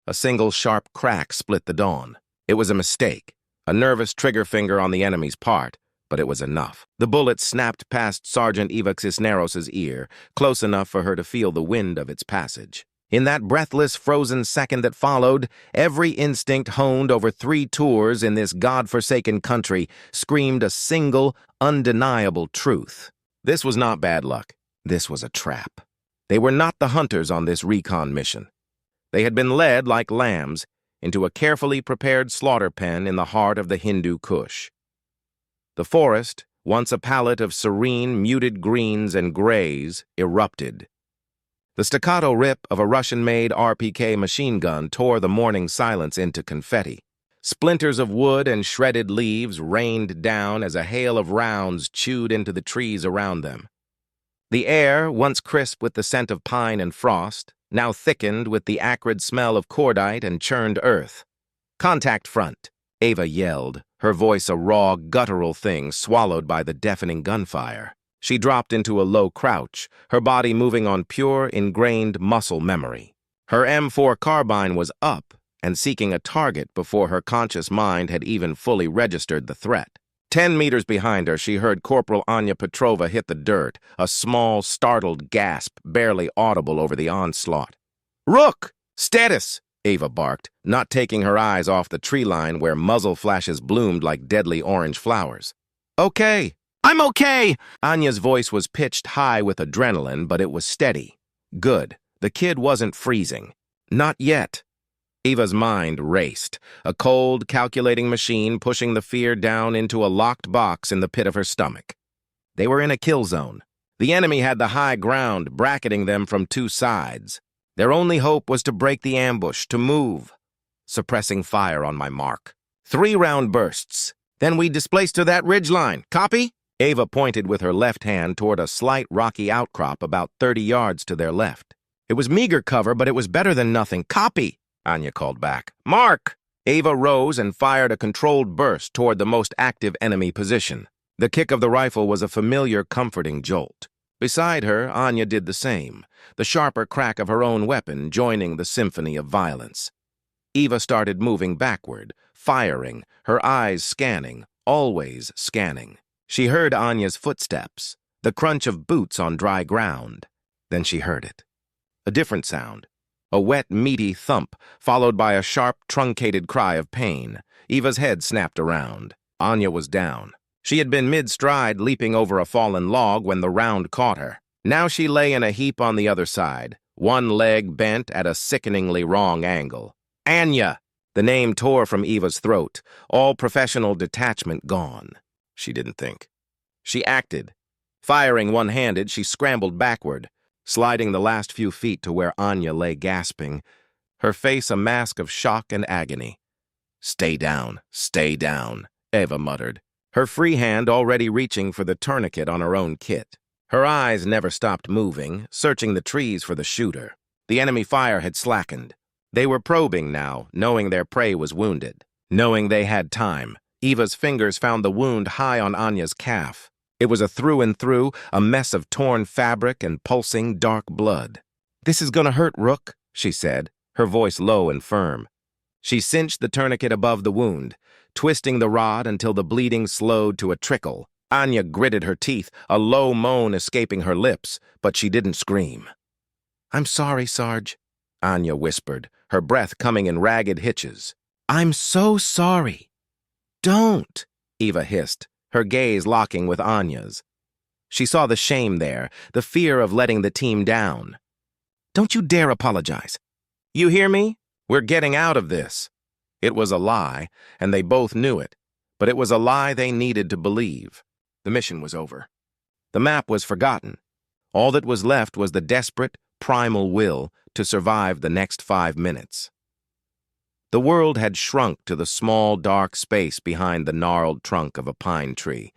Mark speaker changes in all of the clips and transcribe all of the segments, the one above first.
Speaker 1: A single sharp crack split the dawn. It was a mistake, a nervous trigger finger on the enemy's part, but it was enough. The bullet snapped past Sergeant Eva Cisneros' ear, close enough for her to feel the wind of its passage. In that breathless, frozen second that followed, every instinct honed over 3 tours in this God-forsaken country screamed a single, undeniable truth. This was not bad luck. This was a trap. They were not the hunters on this recon mission. They had been led, like lambs, into a carefully prepared slaughter pen in the heart of the Hindu Kush. The forest, once a palette of serene, muted greens and grays, erupted. The staccato rip of a Russian-made RPK machine gun tore the morning silence into confetti. Splinters of wood and shredded leaves rained down as a hail of rounds chewed into the trees around them. The air, once crisp with the scent of pine and frost, now thickened with the acrid smell of cordite and churned earth. "Contact front," Eva yelled, her voice a raw, guttural thing swallowed by the deafening gunfire. She dropped into a low crouch, her body moving on pure, ingrained muscle memory. Her M4 carbine was up and seeking a target before her conscious mind had even fully registered the threat. 10 meters behind her, she heard Corporal Anya Petrova hit the dirt, a small, startled gasp barely audible over the onslaught. "Rook! Status!" Eva barked, not taking her eyes off the tree line where muzzle flashes bloomed like deadly orange flowers. "Okay. I'm okay!" Anya's voice was pitched high with adrenaline, but it was steady. Good. The kid wasn't freezing. Not yet. Eva's mind raced, a cold, calculating machine pushing the fear down into a locked box in the pit of her stomach. They were in a kill zone. The enemy had the high ground, bracketing them from 2 sides. Their only hope was to break the ambush, to move. Suppressing fire on my mark. 3-round bursts. Then we displace to that ridgeline. Copy? Eva pointed with her left hand toward a slight rocky outcrop about 30 yards to their left. It was meager cover, but it was better than nothing. Copy! Anya called back. "Mark!" Eva rose and fired a controlled burst toward the most active enemy position. The kick of the rifle was a familiar, comforting jolt. Beside her, Anya did the same, the sharper crack of her own weapon joining the symphony of violence. Eva started moving backward, firing, her eyes scanning, always scanning. She heard Anya's footsteps, the crunch of boots on dry ground. Then she heard it. A different sound. A wet, meaty thump, followed by a sharp, truncated cry of pain. Eva's head snapped around. Anya was down. She had been mid-stride, leaping over a fallen log when the round caught her. Now she lay in a heap on the other side, one leg bent at a sickeningly wrong angle. Anya! The name tore from Eva's throat, all professional detachment gone. She didn't think. She acted. Firing one-handed, she scrambled backward, sliding the last few feet to where Anya lay gasping, her face a mask of shock and agony. Stay down, Eva muttered, her free hand already reaching for the tourniquet on her own kit. Her eyes never stopped moving, searching the trees for the shooter. The enemy fire had slackened. They were probing now, knowing their prey was wounded. Knowing they had time, Eva's fingers found the wound high on Anya's calf. It was a through and through, a mess of torn fabric and pulsing dark blood. "This is gonna hurt, Rook," she said, her voice low and firm. She cinched the tourniquet above the wound, twisting the rod until the bleeding slowed to a trickle. Anya gritted her teeth, a low moan escaping her lips, but she didn't scream. "I'm sorry, Sarge," Anya whispered, her breath coming in ragged hitches. "I'm so sorry." "Don't," Eva hissed, her gaze locking with Anya's. She saw the shame there, the fear of letting the team down. "Don't you dare apologize. You hear me? We're getting out of this." It was a lie, and they both knew it, but it was a lie they needed to believe. The mission was over. The map was forgotten. All that was left was the desperate, primal will to survive the next 5 minutes. The world had shrunk to the small, dark space behind the gnarled trunk of a pine tree.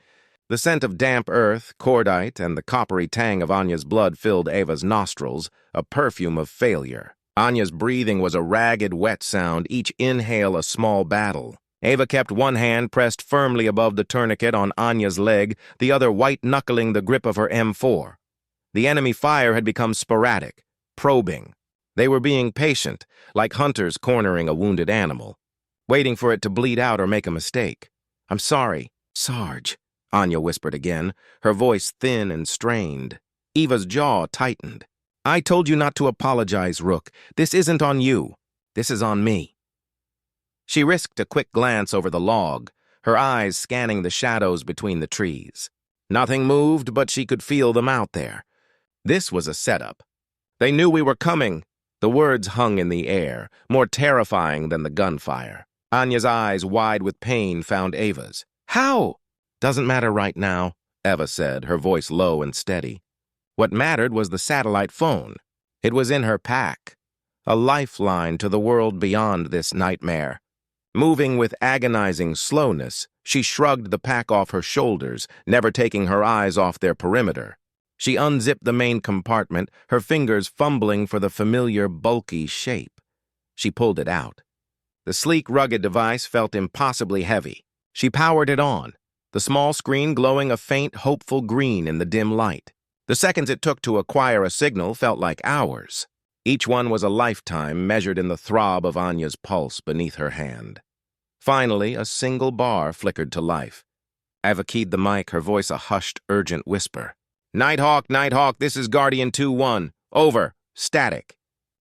Speaker 1: The scent of damp earth, cordite, and the coppery tang of Anya's blood filled Eva's nostrils, a perfume of failure. Anya's breathing was a ragged, wet sound, each inhale a small battle. Eva kept one hand pressed firmly above the tourniquet on Anya's leg, the other white-knuckling the grip of her M4. The enemy fire had become sporadic, probing. They were being patient, like hunters cornering a wounded animal, waiting for it to bleed out or make a mistake. "I'm sorry, Sarge," Anya whispered again, her voice thin and strained. Eva's jaw tightened. "I told you not to apologize, Rook. This isn't on you. This is on me." She risked a quick glance over the log, her eyes scanning the shadows between the trees. Nothing moved, but she could feel them out there. This was a setup. "They knew we were coming." The words hung in the air, more terrifying than the gunfire. Anya's eyes, wide with pain, found Eva's. "How?" "Doesn't matter right now," Eva said, her voice low and steady. What mattered was the satellite phone. It was in her pack, a lifeline to the world beyond this nightmare. Moving with agonizing slowness, she shrugged the pack off her shoulders, never taking her eyes off their perimeter. She unzipped the main compartment, her fingers fumbling for the familiar, bulky shape. She pulled it out. The sleek, rugged device felt impossibly heavy. She powered it on, the small screen glowing a faint, hopeful green in the dim light. The seconds it took to acquire a signal felt like hours. Each one was a lifetime measured in the throb of Anya's pulse beneath her hand. Finally, a single bar flickered to life. Eva keyed the mic, her voice a hushed, urgent whisper. Nighthawk, Nighthawk, this is Guardian 2-1. Over. Static.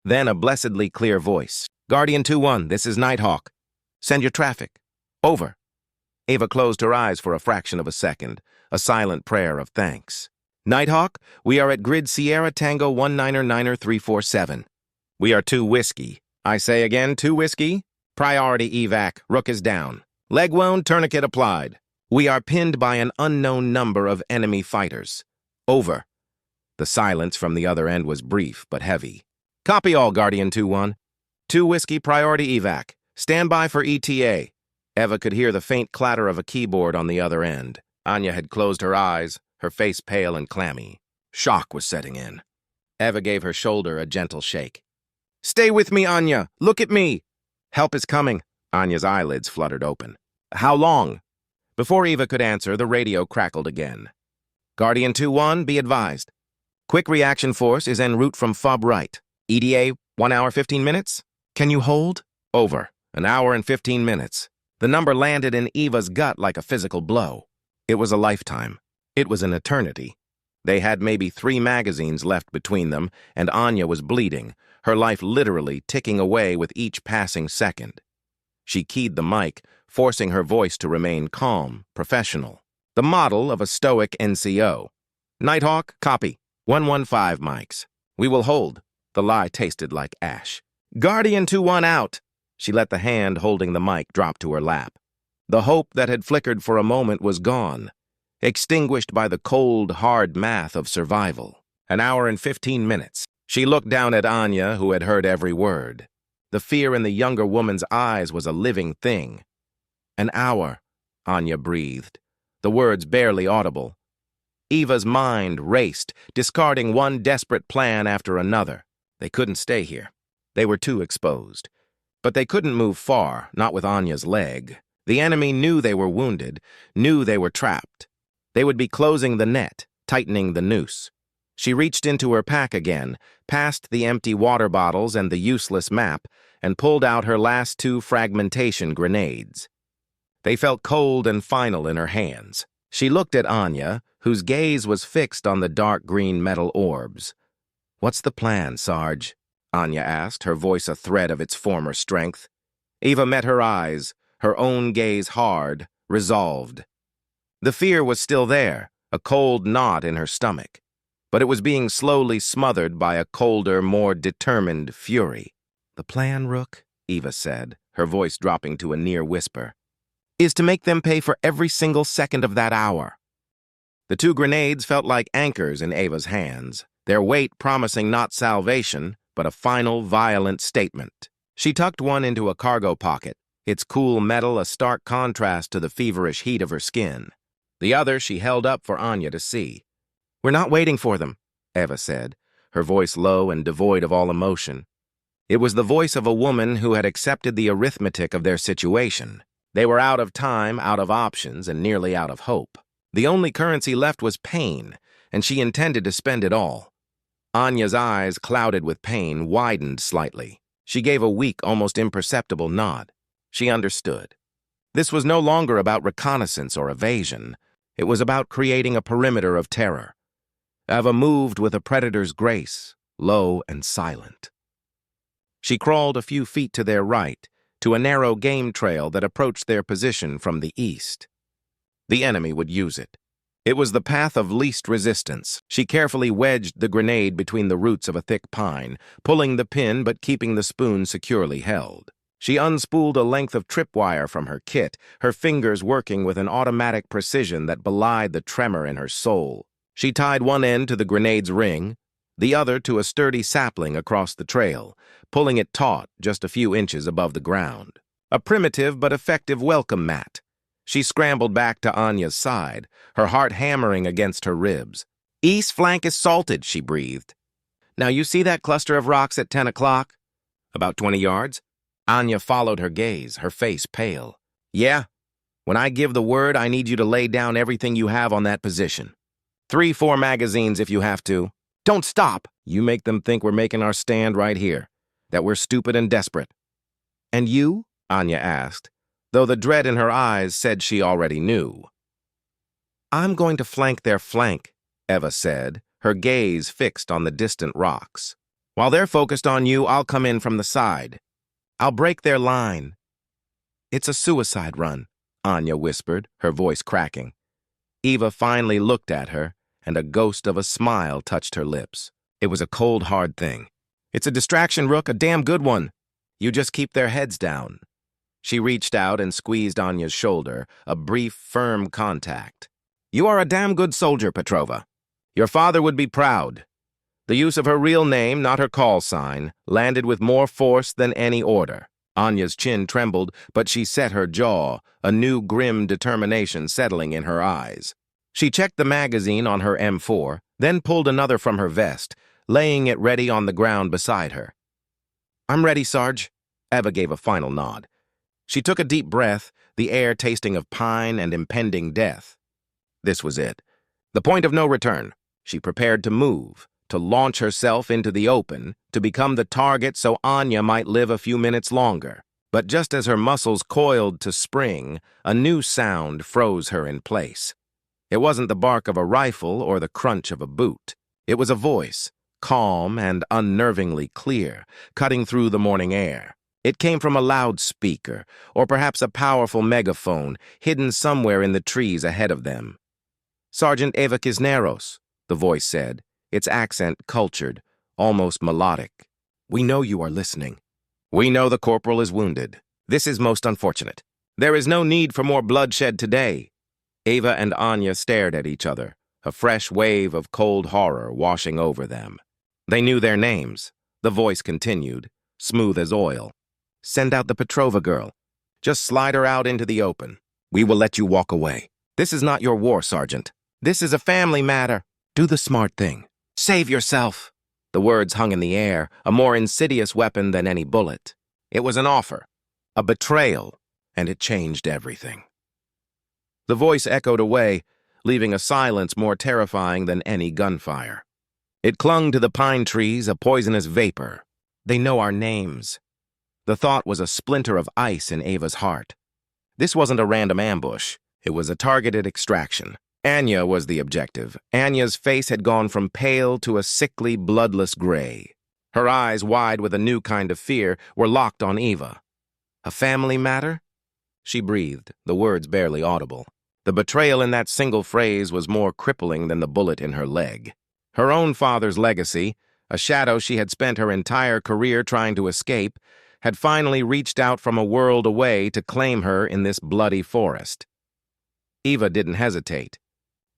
Speaker 1: Then a blessedly clear voice. Guardian 2-1, this is Nighthawk. Send your traffic. Over. Eva closed her eyes for a fraction of a second, a silent prayer of thanks. Nighthawk, we are at Grid Sierra Tango 199er347. We are 2 Whiskey. I say again, 2 Whiskey. Priority evac. Rook is down. Leg wound, tourniquet applied. We are pinned by an unknown number of enemy fighters. Over. The silence from the other end was brief but heavy. Copy all, Guardian 2-1. 2 Whiskey, priority evac. Stand by for ETA. Eva could hear the faint clatter of a keyboard on the other end. Anya had closed her eyes, her face pale and clammy. Shock was setting in. Eva gave her shoulder a gentle shake. Stay with me, Anya. Look at me. Help is coming. Anya's eyelids fluttered open. How long? Before Eva could answer, the radio crackled again. Guardian 2-1, be advised. Quick reaction force is en route from FOB right. EDA, 1 hour 15 minutes? Can you hold? Over. 1 hour and 15 minutes. The number landed in Eva's gut like a physical blow. It was a lifetime. It was an eternity. They had maybe 3 magazines left between them, and Anya was bleeding, her life literally ticking away with each passing second. She keyed the mic, forcing her voice to remain calm, professional. The model of a stoic NCO. Nighthawk, copy. 115 mics. We will hold. The lie tasted like ash. Guardian 2-1 out. She let the hand holding the mic drop to her lap. The hope that had flickered for a moment was gone, extinguished by the cold, hard math of survival. 1 hour and 15 minutes. She looked down at Anya, who had heard every word. The fear in the younger woman's eyes was a living thing. 1 hour, Anya breathed, the words barely audible. Eva's mind raced, discarding one desperate plan after another. They couldn't stay here. They were too exposed. But they couldn't move far, not with Anya's leg. The enemy knew they were wounded, knew they were trapped. They would be closing the net, tightening the noose. She reached into her pack again, past the empty water bottles and the useless map, and pulled out her last 2 fragmentation grenades. They felt cold and final in her hands. She looked at Anya, whose gaze was fixed on the dark green metal orbs. What's the plan, Sarge? Anya asked, her voice a thread of its former strength. Eva met her eyes, her own gaze hard, resolved. The fear was still there, a cold knot in her stomach, but it was being slowly smothered by a colder, more determined fury. The plan, Rook, Eva said, her voice dropping to a near whisper, is to make them pay for every single second of that hour. The 2 grenades felt like anchors in Eva's hands, their weight promising not salvation, but a final, violent statement. She tucked one into a cargo pocket, its cool metal a stark contrast to the feverish heat of her skin. The other she held up for Anya to see. We're not waiting for them, Eva said, her voice low and devoid of all emotion. It was the voice of a woman who had accepted the arithmetic of their situation. They were out of time, out of options, and nearly out of hope. The only currency left was pain, and she intended to spend it all. Anya's eyes, clouded with pain, widened slightly. She gave a weak, almost imperceptible nod. She understood. This was no longer about reconnaissance or evasion. It was about creating a perimeter of terror. Eva moved with a predator's grace, low and silent. She crawled a few feet to their right, to a narrow game trail that approached their position from the east. The enemy would use it. It was the path of least resistance. She carefully wedged the grenade between the roots of a thick pine, pulling the pin but keeping the spoon securely held. She unspooled a length of tripwire from her kit, her fingers working with an automatic precision that belied the tremor in her soul. She tied one end to the grenade's ring, the other to a sturdy sapling across the trail, pulling it taut just a few inches above the ground. A primitive but effective welcome mat. She scrambled back to Anya's side, her heart hammering against her ribs. "East flank is salted," she breathed. "Now you see that cluster of rocks at 10 o'clock? About 20 yards? Anya followed her gaze, her face pale. "Yeah. When I give the word, I need you to lay down everything you have on that position. 3-4 magazines if you have to. Don't stop! You make them think we're making our stand right here, that we're stupid and desperate." "And you?" Anya asked, though the dread in her eyes said she already knew. "I'm going to flank their flank," Eva said, her gaze fixed on the distant rocks. "While they're focused on you, I'll come in from the side. I'll break their line." "It's a suicide run," Anya whispered, her voice cracking. Eva finally looked at her, and a ghost of a smile touched her lips. It was a cold, hard thing. "It's a distraction, Rook, a damn good one. You just keep their heads down." She reached out and squeezed Anya's shoulder, a brief, firm contact. "You are a damn good soldier, Petrova. Your father would be proud." The use of her real name, not her call sign, landed with more force than any order. Anya's chin trembled, but she set her jaw, a new grim determination settling in her eyes. She checked the magazine on her M4, then pulled another from her vest, laying it ready on the ground beside her. "I'm ready, Sarge." Eva gave a final nod. She took a deep breath, the air tasting of pine and impending death. This was it. The point of no return. She prepared to move, to launch herself into the open, to become the target so Anya might live a few minutes longer. But just as her muscles coiled to spring, a new sound froze her in place. It wasn't the bark of a rifle or the crunch of a boot. It was a voice, calm and unnervingly clear, cutting through the morning air. It came from a loudspeaker, or perhaps a powerful megaphone, hidden somewhere in the trees ahead of them. "Sergeant Eva Cisneros," the voice said, its accent cultured, almost melodic. "We know you are listening. We know the corporal is wounded. This is most unfortunate. There is no need for more bloodshed today." Eva and Anya stared at each other, a fresh wave of cold horror washing over them. They knew their names. The voice continued, smooth as oil. "Send out the Petrova girl. Just slide her out into the open. We will let you walk away. This is not your war, Sergeant. This is a family matter. Do the smart thing. Save yourself." The words hung in the air, a more insidious weapon than any bullet. It was an offer, a betrayal, and it changed everything. The voice echoed away, leaving a silence more terrifying than any gunfire. It clung to the pine trees, a poisonous vapor. "They know our names." The thought was a splinter of ice in Eva's heart. This wasn't a random ambush. It was a targeted extraction. Anya was the objective. Anya's face had gone from pale to a sickly, bloodless gray. Her eyes, wide with a new kind of fear, were locked on Eva. "A family matter?" She breathed, the words barely audible. The betrayal in that single phrase was more crippling than the bullet in her leg. Her own father's legacy, a shadow she had spent her entire career trying to escape, had finally reached out from a world away to claim her in this bloody forest. Eva didn't hesitate.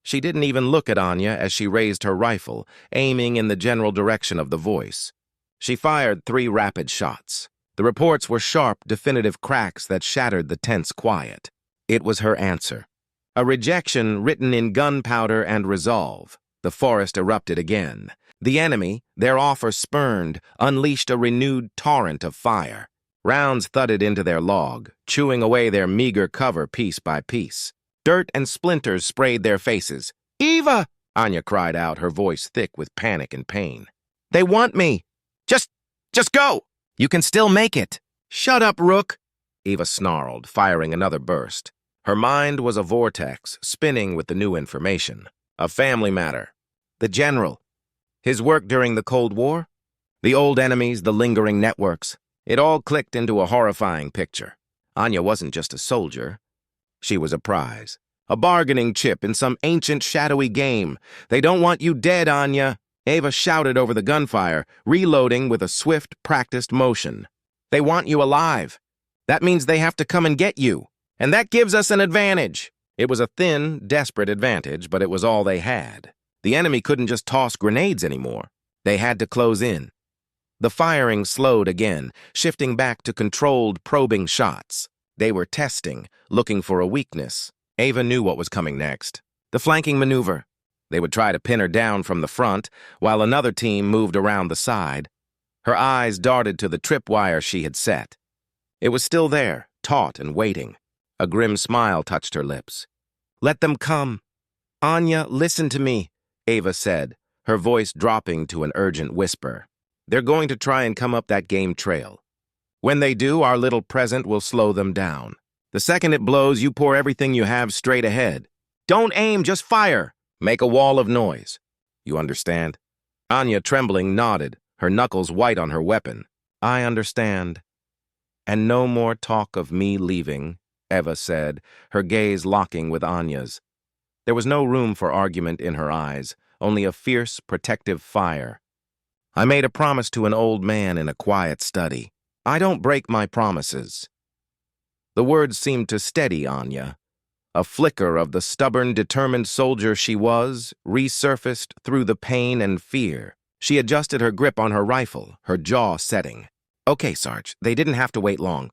Speaker 1: She didn't even look at Anya as she raised her rifle, aiming in the general direction of the voice. She fired 3 rapid shots. The reports were sharp, definitive cracks that shattered the tense quiet. It was her answer. A rejection written in gunpowder and resolve. The forest erupted again. The enemy, their offer spurned, unleashed a renewed torrent of fire. Rounds thudded into their log, chewing away their meager cover piece by piece. Dirt and splinters sprayed their faces. "Eva!" Anya cried out, her voice thick with panic and pain. They want me. Just go. You can still make it. Shut up, Rook, Eva snarled, firing another burst. Her mind was a vortex, spinning with the new information. A family matter. The general. His work during the Cold War? The old enemies, the lingering networks. It all clicked into a horrifying picture. Anya wasn't just a soldier. She was a prize. A bargaining chip in some ancient shadowy game. They don't want you dead, Anya, Eva shouted over the gunfire, reloading with a swift, practiced motion. They want you alive. That means they have to come and get you. And that gives us an advantage. It was a thin, desperate advantage, but it was all they had. The enemy couldn't just toss grenades anymore. They had to close in. The firing slowed again, shifting back to controlled, probing shots. They were testing, looking for a weakness. Eva knew what was coming next. The flanking maneuver. They would try to pin her down from the front, while another team moved around the side. Her eyes darted to the tripwire she had set. It was still there, taut and waiting. A grim smile touched her lips. Let them come. Anya, listen to me, Eva said, her voice dropping to an urgent whisper. They're going to try and come up that game trail. When they do, our little present will slow them down. The second it blows, you pour everything you have straight ahead. Don't aim, just fire. Make a wall of noise. You understand? Anya, trembling, nodded, her knuckles white on her weapon. I understand. And no more talk of me leaving, Eva said, her gaze locking with Anya's. There was no room for argument in her eyes, only a fierce, protective fire. I made a promise to an old man in a quiet study. I don't break my promises. The words seemed to steady Anya. A flicker of the stubborn, determined soldier she was resurfaced through the pain and fear. She adjusted her grip on her rifle, her jaw setting. Okay, Sarge, they didn't have to wait long.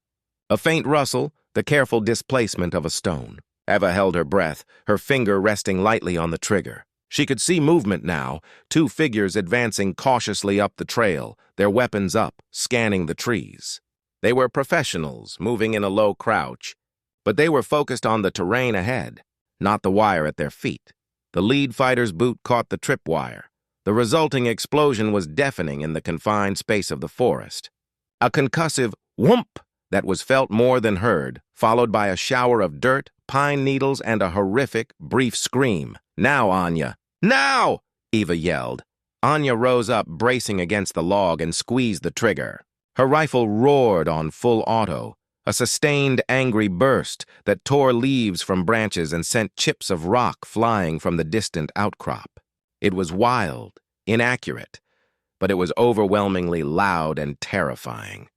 Speaker 1: A faint rustle, the careful displacement of a stone. Eva held her breath, her finger resting lightly on the trigger. She could see movement now, two figures advancing cautiously up the trail, their weapons up, scanning the trees. They were professionals, moving in a low crouch, but they were focused on the terrain ahead, not the wire at their feet. The lead fighter's boot caught the tripwire. The resulting explosion was deafening in the confined space of the forest. A concussive whoomp that was felt more than heard, followed by a shower of dirt, pine needles, and a horrific, brief scream. Now, Anya! Now! Eva yelled. Anya rose up, bracing against the log, and squeezed the trigger. Her rifle roared on full auto, a sustained, angry burst that tore leaves from branches and sent chips of rock flying from the distant outcrop. It was wild, inaccurate, but it was overwhelmingly loud and terrifying.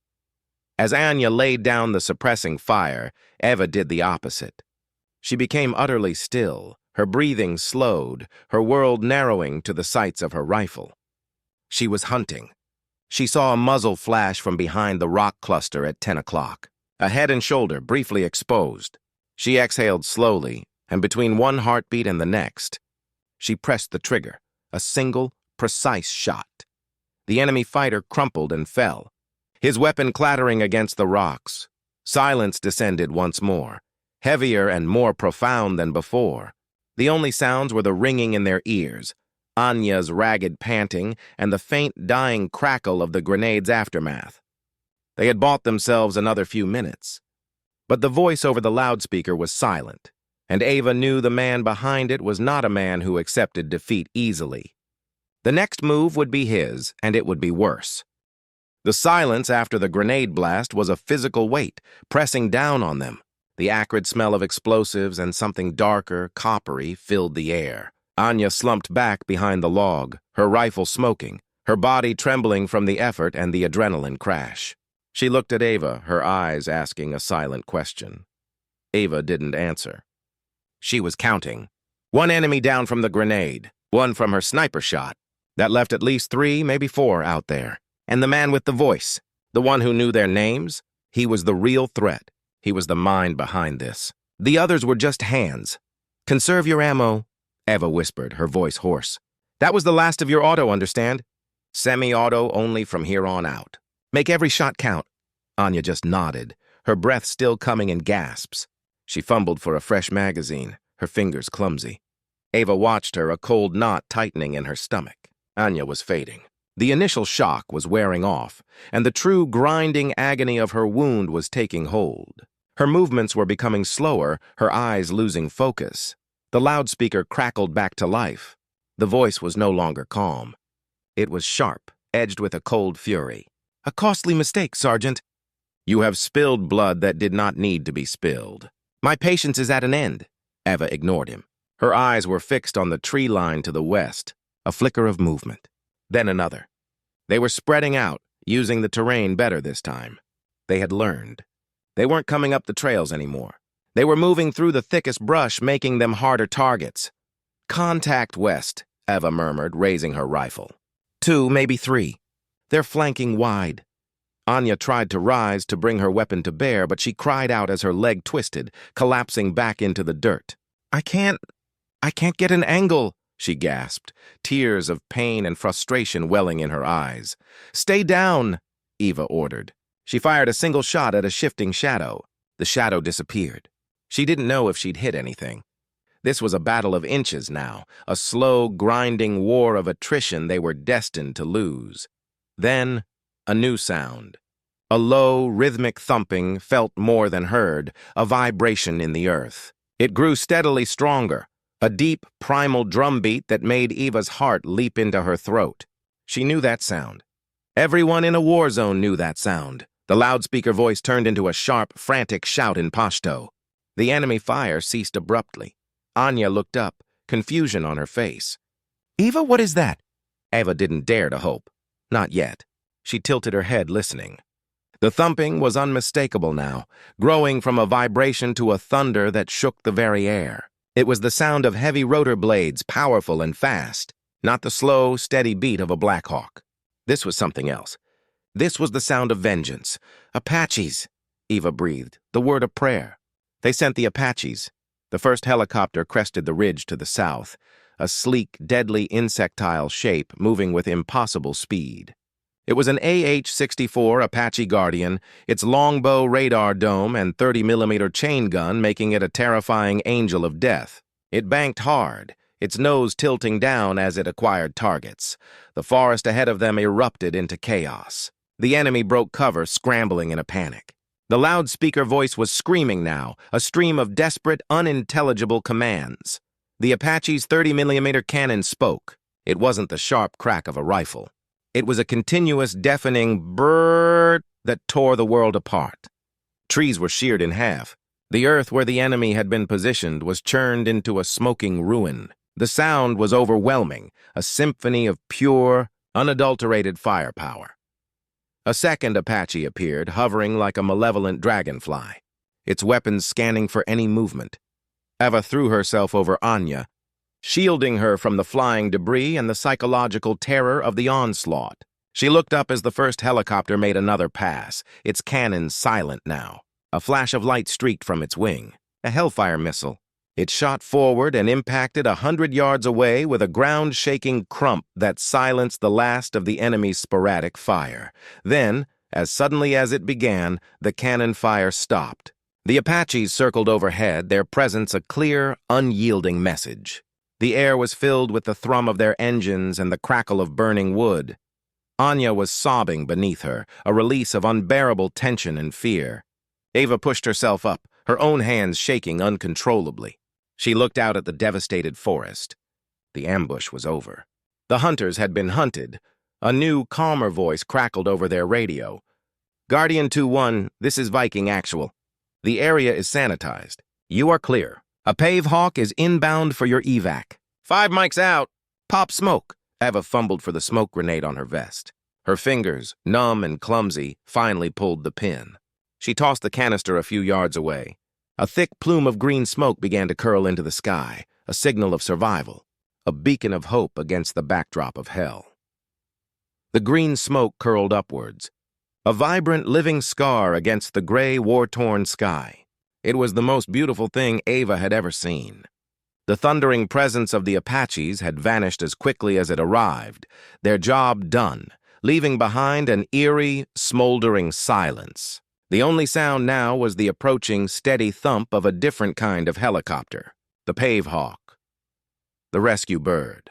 Speaker 1: As Anya laid down the suppressing fire, Eva did the opposite. She became utterly still, her breathing slowed, her world narrowing to the sights of her rifle. She was hunting. She saw a muzzle flash from behind the rock cluster at 10 o'clock. A head and shoulder briefly exposed. She exhaled slowly, and between one heartbeat and the next, she pressed the trigger, a single, precise shot. The enemy fighter crumpled and fell, his weapon clattering against the rocks. Silence descended once more, heavier and more profound than before. The only sounds were the ringing in their ears, Anya's ragged panting, and the faint, dying crackle of the grenade's aftermath. They had bought themselves another few minutes. But the voice over the loudspeaker was silent, and Eva knew the man behind it was not a man who accepted defeat easily. The next move would be his, and it would be worse. The silence after the grenade blast was a physical weight, pressing down on them. The acrid smell of explosives and something darker, coppery, filled the air. Anya slumped back behind the log, her rifle smoking, her body trembling from the effort and the adrenaline crash. She looked at Eva, her eyes asking a silent question. Eva didn't answer. She was counting. One enemy down from the grenade, one from her sniper shot. That left at least 3, maybe 4 out there. And the man with the voice, the one who knew their names, he was the real threat. He was the mind behind this. The others were just hands. Conserve your ammo, Eva whispered, her voice hoarse. That was the last of your auto, understand? Semi-auto only from here on out. Make every shot count. Anya just nodded, her breath still coming in gasps. She fumbled for a fresh magazine, her fingers clumsy. Eva watched her, a cold knot tightening in her stomach. Anya was fading. The initial shock was wearing off, and the true grinding agony of her wound was taking hold. Her movements were becoming slower, her eyes losing focus. The loudspeaker crackled back to life. The voice was no longer calm. It was sharp, edged with a cold fury. "A costly mistake, Sergeant. You have spilled blood that did not need to be spilled. My patience is at an end." Eva ignored him. Her eyes were fixed on the tree line to the west, a flicker of movement. Then another. They were spreading out, using the terrain better this time. They had learned. They weren't coming up the trails anymore. They were moving through the thickest brush, making them harder targets. "Contact west," Eva murmured, raising her rifle. 2, maybe 3. They're flanking wide. Anya tried to rise to bring her weapon to bear, but she cried out as her leg twisted, collapsing back into the dirt. I can't get an angle," she gasped, tears of pain and frustration welling in her eyes. "Stay down," Eva ordered. She fired a single shot at a shifting shadow. The shadow disappeared. She didn't know if she'd hit anything. This was a battle of inches now, a slow, grinding war of attrition they were destined to lose. Then, a new sound. A low, rhythmic thumping, felt more than heard, a vibration in the earth. It grew steadily stronger, a deep, primal drumbeat that made Eva's heart leap into her throat. She knew that sound. Everyone in a war zone knew that sound. The loudspeaker voice turned into a sharp, frantic shout in Pashto. The enemy fire ceased abruptly. Anya looked up, confusion on her face. "Eva, what is that?" Eva didn't dare to hope. Not yet. She tilted her head, listening. The thumping was unmistakable now, growing from a vibration to a thunder that shook the very air. It was the sound of heavy rotor blades, powerful and fast, not the slow, steady beat of a Black Hawk. This was something else. This was the sound of vengeance. "Apaches," Eva breathed, the word of prayer. They sent the Apaches. The first helicopter crested the ridge to the south, a sleek, deadly insectile shape moving with impossible speed. It was an AH-64 Apache Guardian, its longbow radar dome and 30mm chain gun making it a terrifying angel of death. It banked hard, its nose tilting down as it acquired targets. The forest ahead of them erupted into chaos. The enemy broke cover, scrambling in a panic. The loudspeaker voice was screaming now, a stream of desperate, unintelligible commands. The Apache's 30mm cannon spoke. It wasn't the sharp crack of a rifle. It was a continuous, deafening brrrr that tore the world apart. Trees were sheared in half. The earth where the enemy had been positioned was churned into a smoking ruin. The sound was overwhelming, a symphony of pure, unadulterated firepower. A second Apache appeared, hovering like a malevolent dragonfly, its weapons scanning for any movement. Eva threw herself over Anya, shielding her from the flying debris and the psychological terror of the onslaught. She looked up as the first helicopter made another pass, its cannons silent now. A flash of light streaked from its wing, a Hellfire missile. It shot forward and impacted 100 yards away with a ground-shaking crump that silenced the last of the enemy's sporadic fire. Then, as suddenly as it began, the cannon fire stopped. The Apaches circled overhead, their presence a clear, unyielding message. The air was filled with the thrum of their engines and the crackle of burning wood. Anya was sobbing beneath her, a release of unbearable tension and fear. Eva pushed herself up, her own hands shaking uncontrollably. She looked out at the devastated forest. The ambush was over. The hunters had been hunted. A new, calmer voice crackled over their radio. "Guardian 2-1, this is Viking Actual. The area is sanitized. You are clear. A Pave Hawk is inbound for your evac. 5 mics out. Pop smoke." Eva fumbled for the smoke grenade on her vest. Her fingers, numb and clumsy, finally pulled the pin. She tossed the canister a few yards away. A thick plume of green smoke began to curl into the sky, a signal of survival, a beacon of hope against the backdrop of hell. The green smoke curled upwards, a vibrant living scar against the gray, war-torn sky. It was the most beautiful thing Eva had ever seen. The thundering presence of the Apaches had vanished as quickly as it arrived, their job done, leaving behind an eerie, smoldering silence. The only sound now was the approaching, steady thump of a different kind of helicopter, the Pave Hawk, the rescue bird.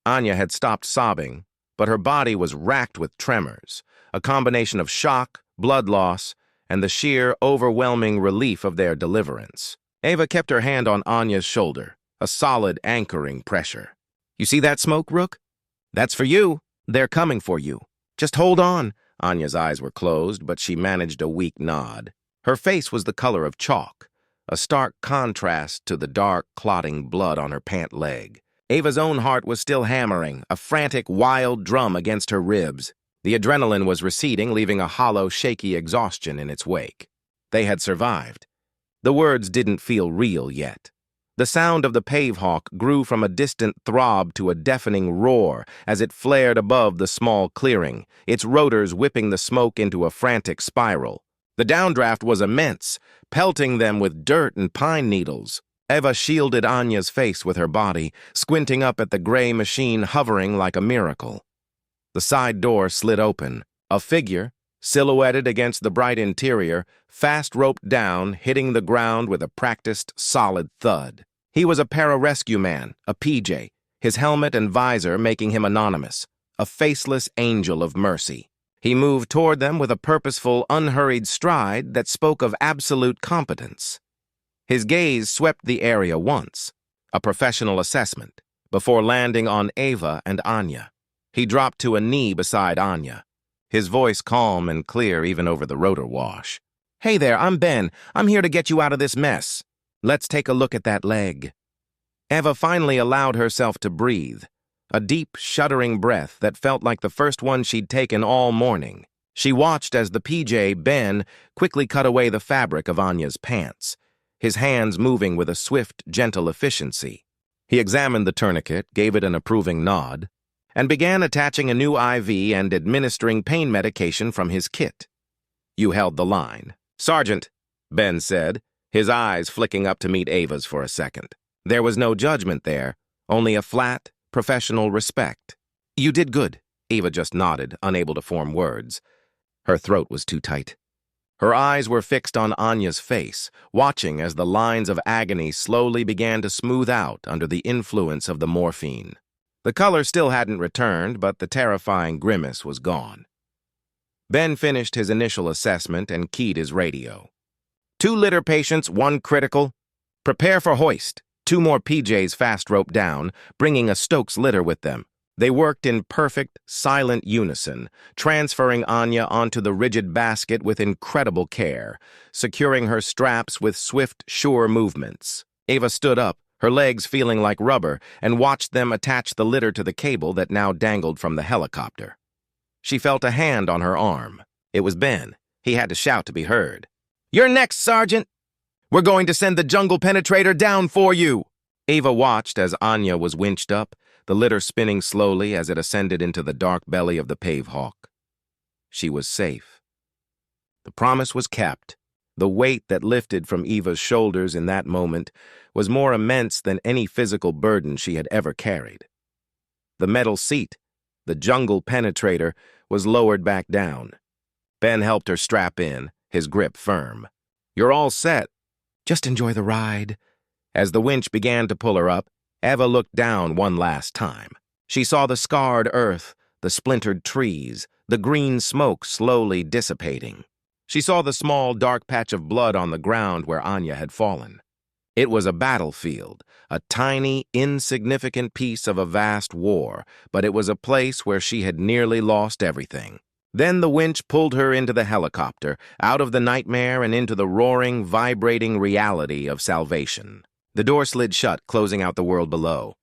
Speaker 1: Anya had stopped sobbing, but her body was racked with tremors, a combination of shock, blood loss, and the sheer, overwhelming relief of their deliverance. Ava kept her hand on Anya's shoulder, a solid, anchoring pressure. "You see that smoke, Rook? That's for you. They're coming for you. Just hold on." Anya's eyes were closed, but she managed a weak nod. Her face was the color of chalk, a stark contrast to the dark, clotting blood on her pant leg. Ava's own heart was still hammering, a frantic, wild drum against her ribs. The adrenaline was receding, leaving a hollow, shaky exhaustion in its wake. They had survived. The words didn't feel real yet. The sound of the pavehawk grew from a distant throb to a deafening roar as it flared above the small clearing, its rotors whipping the smoke into a frantic spiral. The downdraft was immense, pelting them with dirt and pine needles. Ava shielded Anya's face with her body, squinting up at the gray machine hovering like a miracle. The side door slid open. A figure, silhouetted against the bright interior, fast roped down, hitting the ground with a practiced, solid thud. He was a pararescue man, a PJ, his helmet and visor making him anonymous, a faceless angel of mercy. He moved toward them with a purposeful, unhurried stride that spoke of absolute competence. His gaze swept the area once, a professional assessment, before landing on Ava and Anya. He dropped to a knee beside Anya, his voice calm and clear even over the rotor wash. "Hey there, I'm Ben. I'm here to get you out of this mess. Let's take a look at that leg." Ava finally allowed herself to breathe, a deep, shuddering breath that felt like the first one she'd taken all morning. She watched as the PJ, Ben, quickly cut away the fabric of Anya's pants, his hands moving with a swift, gentle efficiency. He examined the tourniquet, gave it an approving nod, and began attaching a new IV and administering pain medication from his kit. "You held the line." "Sergeant," Ben said, his eyes flicking up to meet Ava's for a second. There was no judgment there, only a flat, professional respect. "You did good," Ava just nodded, unable to form words. Her throat was too tight. Her eyes were fixed on Anya's face, watching as the lines of agony slowly began to smooth out under the influence of the morphine. The color still hadn't returned, but the terrifying grimace was gone. Ben finished his initial assessment and keyed his radio. 2 litter patients, 1 critical. Prepare for hoist." 2 more PJs fast roped down, bringing a Stokes litter with them. They worked in perfect, silent unison, transferring Anya onto the rigid basket with incredible care, securing her straps with swift, sure movements. Ava stood up, her legs feeling like rubber, and watched them attach the litter to the cable that now dangled from the helicopter. She felt a hand on her arm. It was Ben. He had to shout to be heard. "You're next, Sergeant! We're going to send the jungle penetrator down for you!" Ava watched as Anya was winched up, the litter spinning slowly as it ascended into the dark belly of the pavehawk. She was safe. The promise was kept. The weight that lifted from Eva's shoulders in that moment was more immense than any physical burden she had ever carried. The metal seat, the jungle penetrator, was lowered back down. Ben helped her strap in, his grip firm. "You're all set. Just enjoy the ride." As the winch began to pull her up, Ava looked down one last time. She saw the scarred earth, the splintered trees, the green smoke slowly dissipating. She saw the small, dark patch of blood on the ground where Anya had fallen. It was a battlefield, a tiny, insignificant piece of a vast war, but it was a place where she had nearly lost everything. Then the winch pulled her into the helicopter, out of the nightmare and into the roaring, vibrating reality of salvation. The door slid shut, closing out the world below.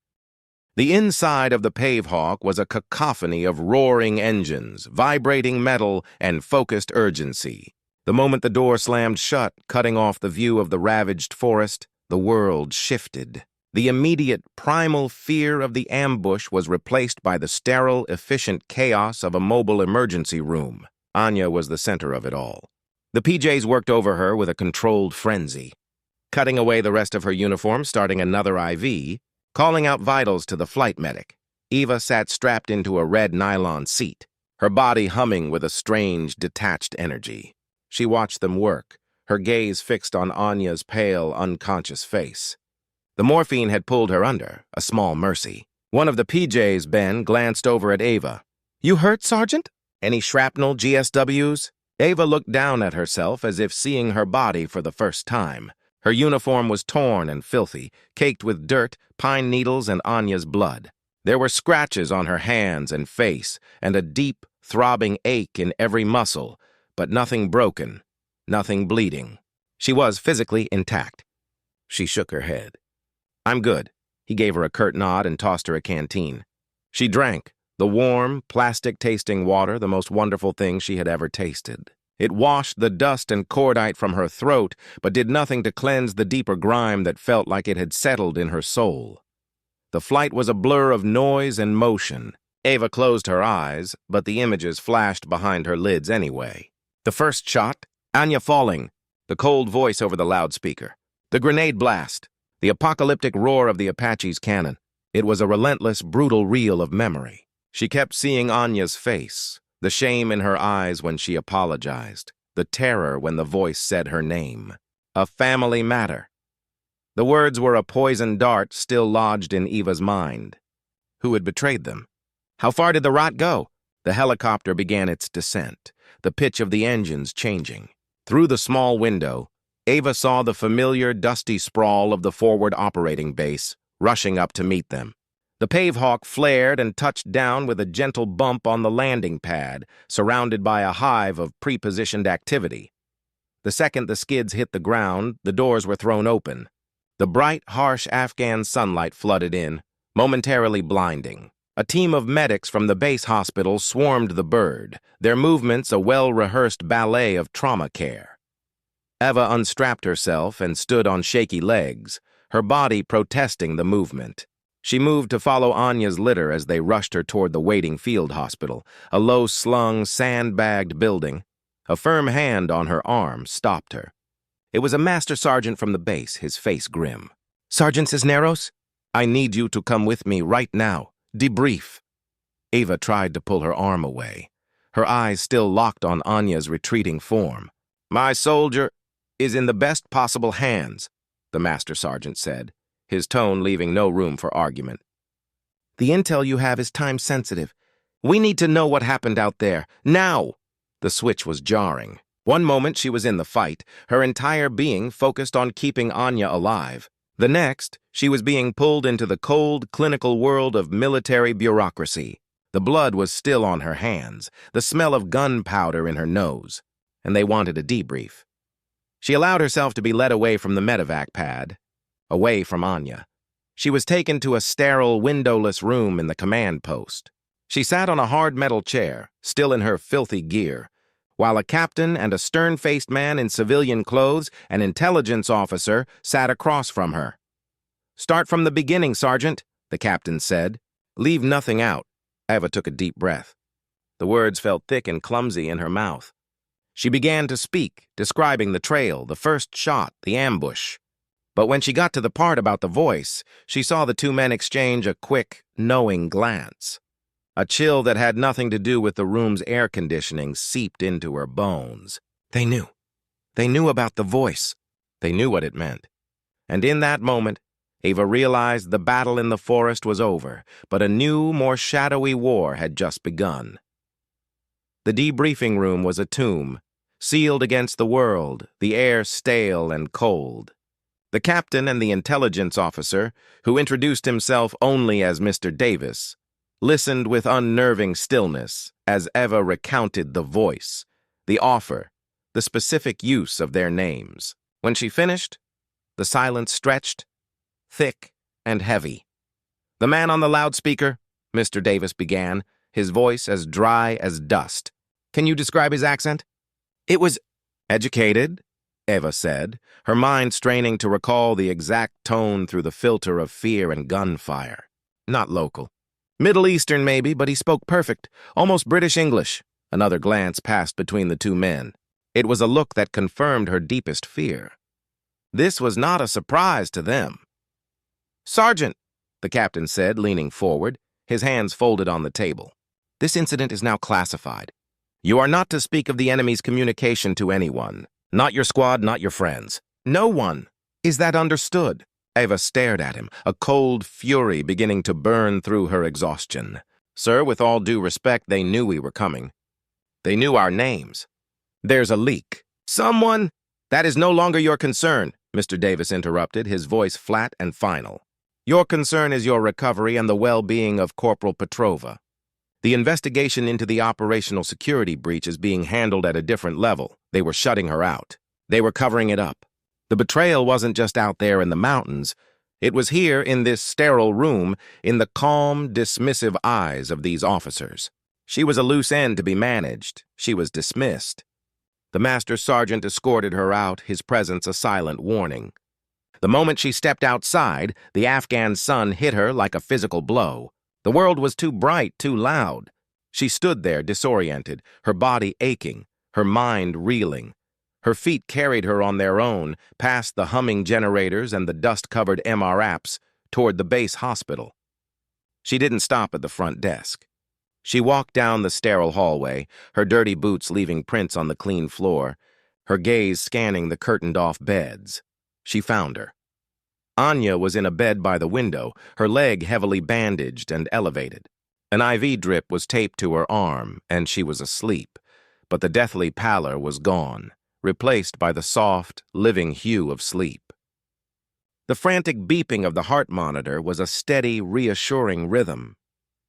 Speaker 1: The inside of the pavehawk was a cacophony of roaring engines, vibrating metal, and focused urgency. The moment the door slammed shut, cutting off the view of the ravaged forest, the world shifted. The immediate, primal fear of the ambush was replaced by the sterile, efficient chaos of a mobile emergency room. Anya was the center of it all. The PJs worked over her with a controlled frenzy, cutting away the rest of her uniform, starting another IV, calling out vitals to the flight medic. Eva sat strapped into a red nylon seat, her body humming with a strange, detached energy. She watched them work, her gaze fixed on Anya's pale, unconscious face. The morphine had pulled her under, a small mercy. One of the PJs, Ben, glanced over at Ava. You hurt, Sergeant? Any shrapnel, GSWs? Ava looked down at herself as if seeing her body for the first time. Her uniform was torn and filthy, caked with dirt, pine needles, and Anya's blood. There were scratches on her hands and face, and a deep, throbbing ache in every muscle, but nothing broken, nothing bleeding. She was physically intact. She shook her head. I'm good. He gave her a curt nod and tossed her a canteen. She drank, the warm, plastic-tasting water, the most wonderful thing she had ever tasted. It washed the dust and cordite from her throat, but did nothing to cleanse the deeper grime that felt like it had settled in her soul. The flight was a blur of noise and motion. Ava closed her eyes, but the images flashed behind her lids anyway. The first shot, Anya falling, the cold voice over the loudspeaker. The grenade blast, the apocalyptic roar of the Apache's cannon. It was a relentless, brutal reel of memory. She kept seeing Anya's face, the shame in her eyes when she apologized, the terror when the voice said her name. A family matter. The words were a poisoned dart still lodged in Eva's mind. Who had betrayed them? How far did the rot go? The helicopter began its descent, the pitch of the engines changing. Through the small window, Ava saw the familiar, dusty sprawl of the forward operating base, rushing up to meet them. The Pavehawk flared and touched down with a gentle bump on the landing pad, surrounded by a hive of pre-positioned activity. The second the skids hit the ground, the doors were thrown open. The bright, harsh Afghan sunlight flooded in, momentarily blinding. A team of medics from the base hospital swarmed the bird, their movements a well-rehearsed ballet of trauma care. Eva unstrapped herself and stood on shaky legs, her body protesting the movement. She moved to follow Anya's litter as they rushed her toward the waiting field hospital, a low-slung, sandbagged building. A firm hand on her arm stopped her. It was a master sergeant from the base, his face grim. Sergeant Cisneros, I need you to come with me right now. Debrief. Ava tried to pull her arm away, her eyes still locked on Anya's retreating form. My soldier is in the best possible hands, the master sergeant said, his tone leaving no room for argument. The intel you have is time-sensitive. We need to know what happened out there, now! The switch was jarring. One moment she was in the fight, her entire being focused on keeping Anya alive. The next, she was being pulled into the cold, clinical world of military bureaucracy. The blood was still on her hands, the smell of gunpowder in her nose, and they wanted a debrief. She allowed herself to be led away from the medevac pad, away from Anya. She was taken to a sterile, windowless room in the command post. She sat on a hard metal chair, still in her filthy gear, while a captain and a stern-faced man in civilian clothes, an intelligence officer, sat across from her. Start from the beginning, Sergeant, the captain said. Leave nothing out. Eva took a deep breath. The words felt thick and clumsy in her mouth. She began to speak, describing the trail, the first shot, the ambush. But when she got to the part about the voice, she saw the two men exchange a quick, knowing glance. A chill that had nothing to do with the room's air conditioning seeped into her bones. They knew. They knew about the voice. They knew what it meant. And in that moment, Ava realized the battle in the forest was over, but a new, more shadowy war had just begun. The debriefing room was a tomb, sealed against the world, the air stale and cold. The captain and the intelligence officer, who introduced himself only as Mr. Davis, listened with unnerving stillness as Eva recounted the voice, the offer, the specific use of their names. When she finished, the silence stretched, thick and heavy. The man on the loudspeaker, Mr. Davis began, his voice as dry as dust. Can you describe his accent? It was educated, Eva said, her mind straining to recall the exact tone through the filter of fear and gunfire. Not local. Middle Eastern, maybe, but he spoke perfect, almost British English. Another glance passed between the two men. It was a look that confirmed her deepest fear. This was not a surprise to them. Sergeant, the captain said, leaning forward, his hands folded on the table. This incident is now classified. You are not to speak of the enemy's communication to anyone. Not your squad, not your friends. No one. Is that understood? Eva stared at him, a cold fury beginning to burn through her exhaustion. Sir, with all due respect, they knew we were coming. They knew our names. There's a leak. Someone? That is no longer your concern, Mr. Davis interrupted, his voice flat and final. Your concern is your recovery and the well-being of Corporal Petrova. The investigation into the operational security breach is being handled at a different level. They were shutting her out. They were covering it up. The betrayal wasn't just out there in the mountains. It was here in this sterile room, in the calm, dismissive eyes of these officers. She was a loose end to be managed. She was dismissed. The master sergeant escorted her out, his presence a silent warning. The moment she stepped outside, the Afghan sun hit her like a physical blow. The world was too bright, too loud. She stood there disoriented, her body aching, her mind reeling. Her feet carried her on their own, past the humming generators and the dust-covered MR apps, toward the base hospital. She didn't stop at the front desk. She walked down the sterile hallway, her dirty boots leaving prints on the clean floor, her gaze scanning the curtained-off beds. She found her. Anya was in a bed by the window, her leg heavily bandaged and elevated. An IV drip was taped to her arm, and she was asleep, but the deathly pallor was gone, replaced by the soft, living hue of sleep. The frantic beeping of the heart monitor was a steady, reassuring rhythm.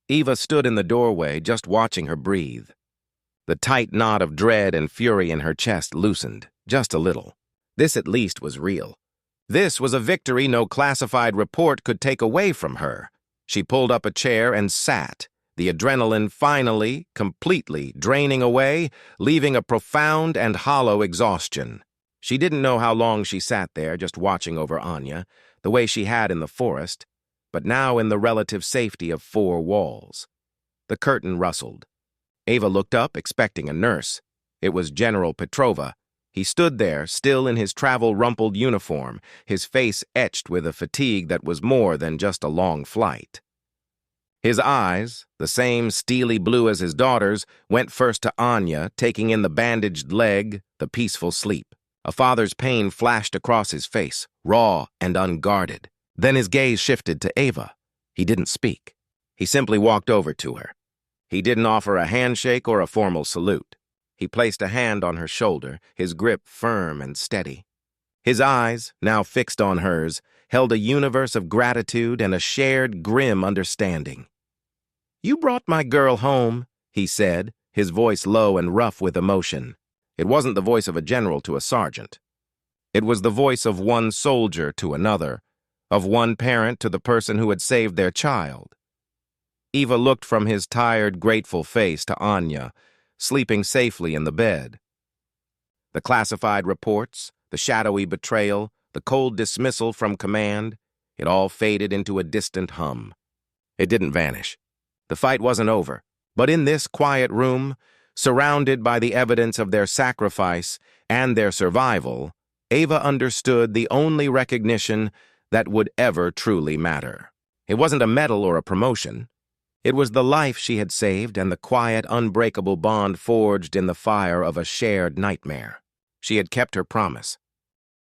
Speaker 1: Eva stood in the doorway, just watching her breathe. The tight knot of dread and fury in her chest loosened, just a little. This at least was real. This was a victory no classified report could take away from her. She pulled up a chair and sat, the adrenaline finally, completely draining away, leaving a profound and hollow exhaustion. She didn't know how long she sat there, just watching over Anya, the way she had in the forest, but now in the relative safety of four walls. The curtain rustled. Ava looked up, expecting a nurse. It was General Petrova. He stood there, still in his travel-rumpled uniform, his face etched with a fatigue that was more than just a long flight. His eyes, the same steely blue as his daughter's, went first to Anya, taking in the bandaged leg, the peaceful sleep. A father's pain flashed across his face, raw and unguarded. Then his gaze shifted to Ava. He didn't speak. He simply walked over to her. He didn't offer a handshake or a formal salute. He placed a hand on her shoulder, his grip firm and steady. His eyes, now fixed on hers, held a universe of gratitude and a shared, grim understanding. "You brought my girl home," he said, his voice low and rough with emotion. It wasn't the voice of a general to a sergeant. It was the voice of one soldier to another, of one parent to the person who had saved their child. Eva looked from his tired, grateful face to Anya, sleeping safely in the bed. The classified reports, the shadowy betrayal, the cold dismissal from command, it all faded into a distant hum. It didn't vanish. The fight wasn't over, but in this quiet room, surrounded by the evidence of their sacrifice and their survival, Ava understood the only recognition that would ever truly matter. It wasn't a medal or a promotion. It was the life she had saved and the quiet, unbreakable bond forged in the fire of a shared nightmare. She had kept her promise.